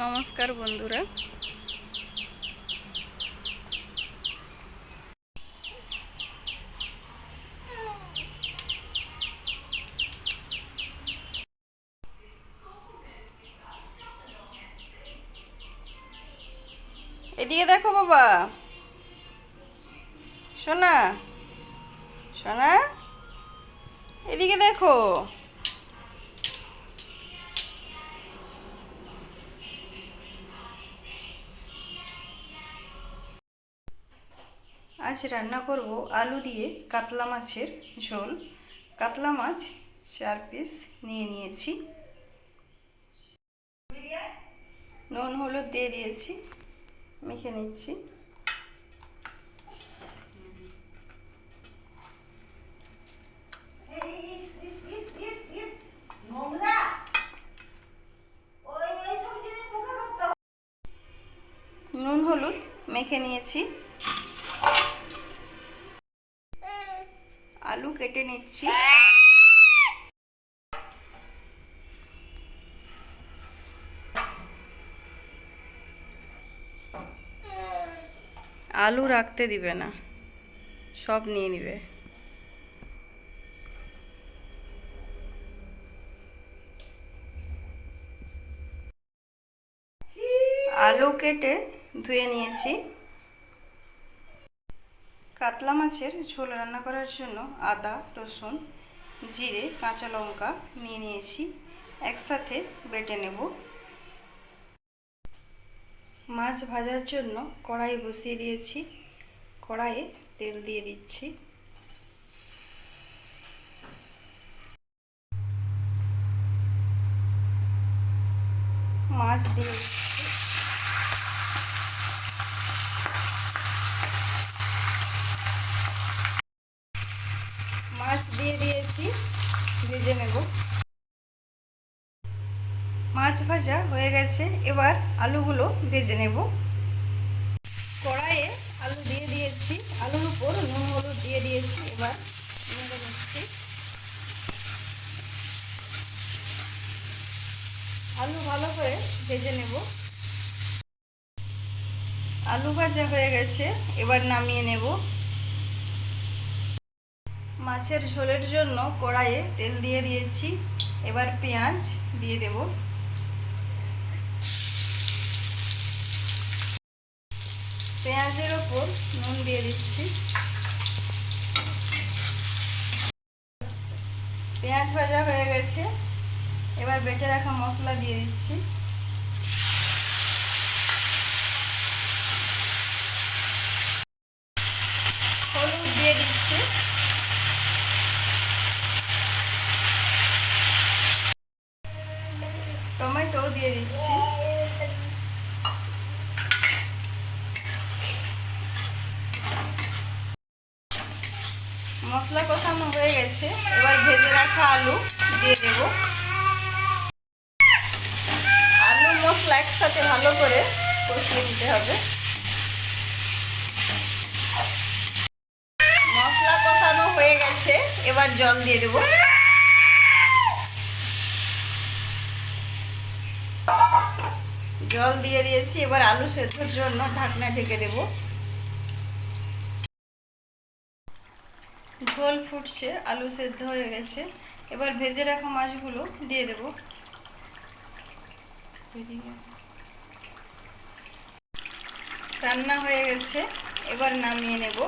নমস্কার বন্ধুরা, এদিকে দেখো বাবা। সোনা সোনা, এদিকে দেখো। আজ রান্না করব আলু দিয়ে কাতলা মাছের ঝোল। কাতলা মাছ 4 পিস নিয়ে নিয়েছি। নুন হলুদ দিয়ে দিয়েছি, মেখে নিচ্ছি। নুন হলুদ মেখে নিয়েছি। আলু কেটে নিচ্ছি। আলু রাখতে দিবে না, সব নিয়ে নিবে। আলু কেটে ধুয়ে নিয়েছি। কাতলা মাছের ঝোল রান্না করার জন্য আদা, রসুন, জিরে, কাঁচা লঙ্কা নিয়ে নিয়েছি, একসাথে বেটে নেব। মাছ ভাজার জন্য কড়াই বসিয়ে দিয়েছি। কড়াইয়ে তেল দিয়ে দিচ্ছি। মাছ দিয়ে দিচ্ছি। মাছ দিয়ে দিয়েছি, ভেজে নেব। মাছ ভাজা হয়ে গেছে, এবার আলুগুলো ভেজে নেব। কড়াইয়ে আলু দিয়ে দিয়েছি, আলুর উপর নুন হলুদ দিয়ে দিয়েছি। এবার নেড়ে নিচ্ছি। আলু ভালো করে ভেজে নেব। আলু ভাজা হয়ে গেছে, এবার নামিয়ে নেব। মাছের ঝোলের জন্য কড়াইয়ে তেল দিয়ে দিয়েছি। এবার পেঁয়াজ দিয়ে দেব। পেঁয়াজের ওপর নুন দিয়ে দিচ্ছি। পেঁয়াজ ভাজা হয়ে গেছে, এবার বেটে রাখা মশলা দিয়ে দিচ্ছি। হলুদ দিয়ে দিচ্ছি। টমেটো দিয়ে দিচ্ছি। মশলা কষানো হয়ে গেছে, এবার ভেজে রাখা আলু দিয়ে দেব। আলু মশলা একসাথে ভালো করে কষিয়ে দিতে হবে। মশলা কষানো হয়ে গেছে, এবার জল দিয়ে দেব। জল দিয়ে দিয়েছি, এবার আলু সেদ্ধর জন্য ঢাকনা ঢেকে দেব। ঝোল ফুটছে, আলু সেদ্ধ হয়ে গেছে, এবার ভেজে রাখা মাছগুলো দিয়ে দেব। রান্না হয়ে গেছে, এবার নামিয়ে নেব।